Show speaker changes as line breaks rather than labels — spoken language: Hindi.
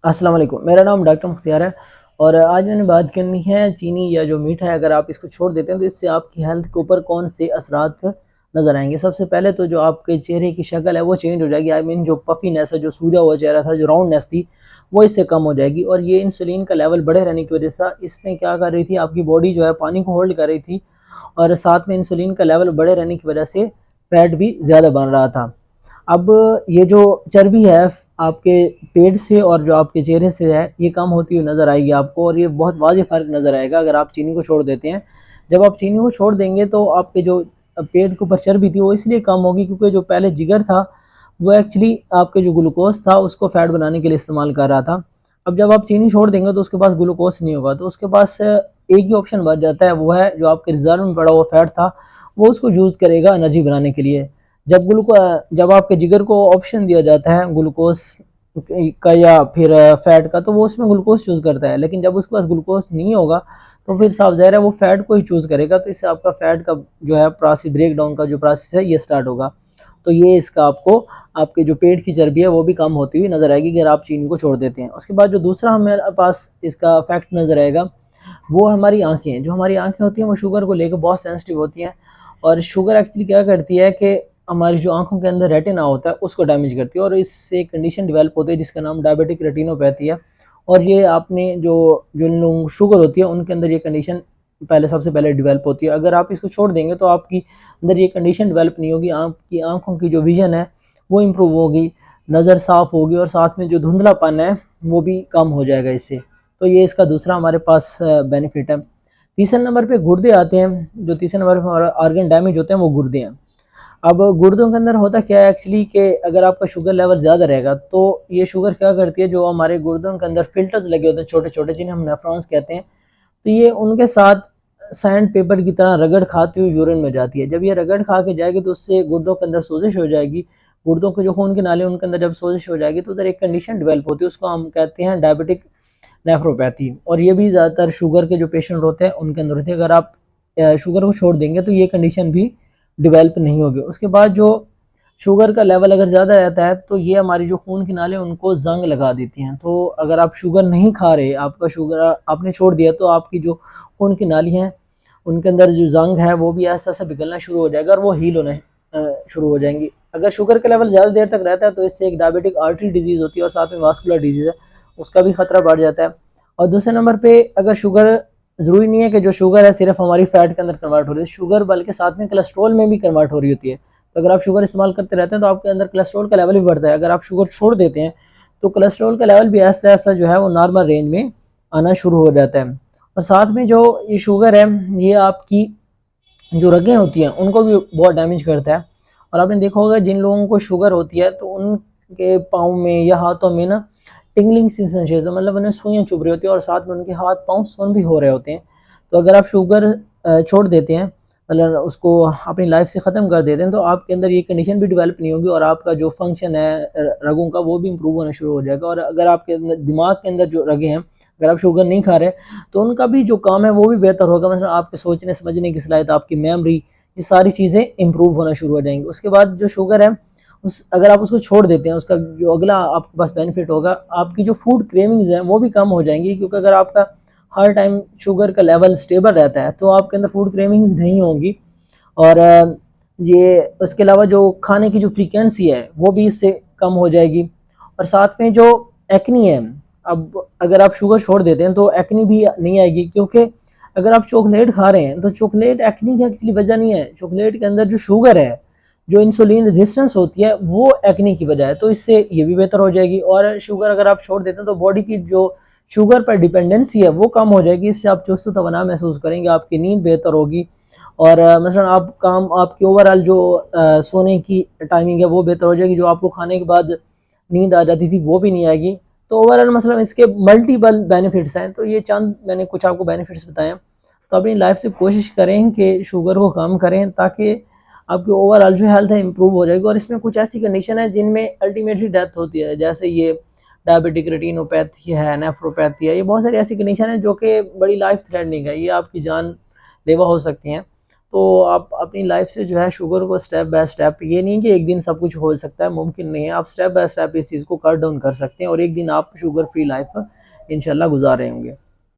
अस्सलाम वालेकुम। मेरा नाम डॉक्टर मुख्तियार है और आज मैंने बात करनी है चीनी या जो मीठा है, अगर आप इसको छोड़ देते हैं तो इससे आपकी हेल्थ के ऊपर कौन से असरात नज़र आएंगे। सबसे पहले तो जो आपके चेहरे की शक्ल है वो चेंज हो जाएगी। आई मीन जो पफीनेस है, जो सूजा हुआ चेहरा था, जो राउंडनेस थी, वो इससे कम हो जाएगी। और ये इंसुलिन का लेवल बढ़े रहने की वजह से इसमें क्या कर रही थी, आपकी बॉडी जो है पानी को होल्ड कर रही थी और साथ में इंसुलिन का लेवल बढ़े रहने की वजह से फैट भी ज़्यादा बन रहा था। अब ये जो चर्बी है आपके पेट से और जो आपके चेहरे से है, ये कम होती हुई नज़र आएगी आपको और ये बहुत वाज़ेह फ़र्क नज़र आएगा अगर आप चीनी को छोड़ देते हैं। जब आप चीनी को छोड़ देंगे तो आपके जो पेट के ऊपर चर्बी थी वो इसलिए कम होगी क्योंकि जो पहले जिगर था वो एक्चुअली आपके जो ग्लूकोज था उसको फैट बनाने के लिए इस्तेमाल कर रहा था। अब जब आप चीनी छोड़ देंगे तो उसके पास ग्लूकोज नहीं होगा, तो उसके पास एक ही ऑप्शन बच जाता है, वो है जो आपके रिजर्व में पड़ा हुआ फैट था वो उसको यूज़ करेगा एनर्जी बनाने के लिए। जब आपके जिगर को ऑप्शन दिया जाता है ग्लूकोज का या फिर फैट का, तो वो उसमें ग्लूकोज चूज़ करता है। लेकिन जब उसके पास ग्लूकोज नहीं होगा तो फिर साफ ज़ाहिर है वो फैट को ही चूज़ करेगा, तो इससे आपका फैट का जो है प्रोसेस, ब्रेक डाउन का जो प्रोसेस है ये स्टार्ट होगा। तो ये इसका आपको आपके जो पेट की चर्बी है वो भी कम होती हुई नज़र आएगी अगर आप चीनी को छोड़ देते हैं। उसके बाद जो दूसरा हमारे पास इसका फैक्ट नज़र आएगा वो हमारी आँखें हैं। जो हमारी आँखें होती हैं वो शुगर को लेकर बहुत सेंसिटिव होती हैं और शुगर एक्चुअली क्या करती है कि हमारी जो आंखों के अंदर रेटिना होता है उसको डैमेज करती है और इससे एक कंडीशन डेवलप होती है जिसका नाम डायबिटिक रेटिनोपैथी है। और ये आपने जो जो लोग शुगर होती है उनके अंदर ये कंडीशन सबसे पहले डेवलप होती है। अगर आप इसको छोड़ देंगे तो आपकी अंदर ये कंडीशन डेवलप नहीं होगी, आपकी आंखों की जो विजन है वो इम्प्रूव होगी, नज़र साफ़ होगी और साथ में जो धुंधलापन है वो भी कम हो जाएगा इससे। तो ये इसका दूसरा हमारे पास बेनिफिट है। तीसरे नंबर पे गुर्दे आते हैं। जो तीसरे नंबर पे हमारा ऑर्गन डैमेज होते हैं वो गुर्दे हैं। अब गुर्दों के अंदर होता क्या है एक्चुअली कि अगर आपका शुगर लेवल ज़्यादा रहेगा तो ये शुगर क्या करती है, जो हमारे गुर्दों के अंदर फिल्टर्स लगे होते हैं छोटे छोटे, जिन्हें हम नेफ्रॉन्स कहते हैं, तो ये उनके साथ सैंड पेपर की तरह रगड़ खाती हुई यूरिन में जाती है। जब ये रगड़ खा के जाएगी तो उससे गुर्दों के अंदर सोजिश हो जाएगी। गुर्दों के जो खून के नाले उनके अंदर जब सोजिश हो जाएगी तो उधर एक कंडीशन डेवलप होती है, उसको हम कहते हैं डायबिटिक नेफ्रोपैथी। और ये भी ज़्यादातर शुगर के जो पेशेंट होते हैं उनके अंदर होती है। अगर आप शुगर को छोड़ देंगे तो ये कंडीशन भी डेवलप नहीं होगी। उसके बाद जो शुगर का लेवल अगर ज़्यादा रहता है तो ये हमारी जो खून की नाली उनको जंग लगा देती हैं। तो अगर आप शुगर नहीं खा रहे, आपका शुगर आपने छोड़ दिया, तो आपकी जो खून की नाली हैं उनके अंदर जो जंग है वो भी आहिस्ता आहिस्ता पिघलना शुरू हो जाएगा और वो हील होने शुरू हो जाएंगी। अगर शुगर का लेवल ज़्यादा देर तक रहता है तो इससे एक डायबिटिक आर्टरी डिजीज़ होती है और साथ में वास्कुलर डिजीज़ है, उसका भी खतरा बढ़ जाता है। और दूसरे नंबर पे अगर शुगर, ज़रूरी नहीं है कि जो शुगर है सिर्फ हमारी फैट के अंदर कन्वर्ट हो रही है, शुगर बल्कि साथ में कोलेस्ट्रॉल में भी कन्वर्ट हो रही होती है। तो अगर आप शुगर इस्तेमाल करते रहते हैं तो आपके अंदर कोलेस्ट्रॉल का लेवल भी बढ़ता है। अगर आप शुगर छोड़ देते हैं तो कोलेस्ट्रॉल का लेवल भी आहिस्ता आहिस्ता जो है वो नॉर्मल रेंज में आना शुरू हो जाता है। और साथ में जो ये शुगर है ये आपकी जो रगें होती हैं उनको भी बहुत डैमेज करता है। और आपने देखा होगा जिन लोगों को शुगर होती है तो उनके पाँव में या हाथों में ना टिंगलिंग सेंसेशन, मतलब उन्हें सुइयाँ चुभ रही होती है और साथ में उनके हाथ पाँव सुन्न भी हो रहे होते हैं। तो अगर आप शुगर छोड़ देते हैं, मतलब उसको अपनी लाइफ से ख़त्म कर देते हैं, तो आपके अंदर ये कंडीशन भी डेवलप नहीं होगी और आपका जो फंक्शन है रगों का वो भी इम्प्रूव होना शुरू हो जाएगा। और अगर आपके अंदर दिमाग के अंदर जो रगे हैं, अगर आप शुगर नहीं खा रहे तो उनका भी जो काम है वो भी बेहतर होगा। मतलब आपके सोचने समझने की सलाहियत, आपकी मेमोरी, ये सारी चीज़ें इम्प्रूव होना शुरू हो जाएंगी। उसके बाद जो शुगर है अगर आप उसको छोड़ देते हैं, उसका जो अगला आपके पास बेनिफिट होगा, आपकी जो फूड क्रेविंग्स हैं वो भी कम हो जाएंगी। क्योंकि अगर आपका हर टाइम शुगर का लेवल स्टेबल रहता है तो आपके अंदर फूड क्रेविंग्स नहीं होंगी। और ये उसके अलावा जो खाने की जो फ्रीक्वेंसी है वो भी इससे कम हो जाएगी। और साथ में जो एक्नी है, अब अगर आप शुगर छोड़ देते हैं तो एक्नी भी नहीं आएगी। क्योंकि अगर आप चॉकलेट खा रहे हैं तो चॉकलेट एक्नी की एक्चुअली वजह नहीं है, चॉकलेट के अंदर जो शुगर है, जो इंसुलिन रेजिस्टेंस होती है वो एक्ने की वजह है। तो इससे ये भी बेहतर हो जाएगी। और शुगर अगर आप छोड़ देते हैं तो बॉडी की जो शुगर पर डिपेंडेंसी है वो कम हो जाएगी। इससे आप चुस्त तवाना महसूस करेंगे, आपकी नींद बेहतर होगी और मसलन आपकी ओवरऑल जो सोने की टाइमिंग है वो बेहतर हो जाएगी। जो आपको खाने के बाद नींद आ जाती थी वो भी नहीं आएगी। तो ओवरऑल मतलब इसके मल्टीपल बेनिफिट्स हैं। तो ये चंद मैंने कुछ आपको बेनिफिट्स बताए हैं। तो अपनी लाइफ से कोशिश करें कि शुगर को कम करें ताकि आपकी ओवरऑल जो हेल्थ है इंप्रूव हो जाएगी। और इसमें कुछ ऐसी कंडीशन है जिनमें अल्टीमेटली डेथ होती है, जैसे ये डायबिटिक रेटिनोपैथी है, नेफ्रोपैथी है, ये बहुत सारी ऐसी कंडीशन है जो कि बड़ी लाइफ थ्रेटनिंग है, ये आपकी जान लेवा हो सकती हैं। तो आप अपनी लाइफ से जो है शुगर को स्टेप बाय स्टेप, ये नहीं कि एक दिन सब कुछ हो सकता है, मुमकिन नहीं है, आप स्टेप बाय स्टेप इस चीज़ को कट डाउन कर सकते हैं और एक दिन आप शुगर फ्री लाइफ इंशाल्लाह गुजार रहे होंगे।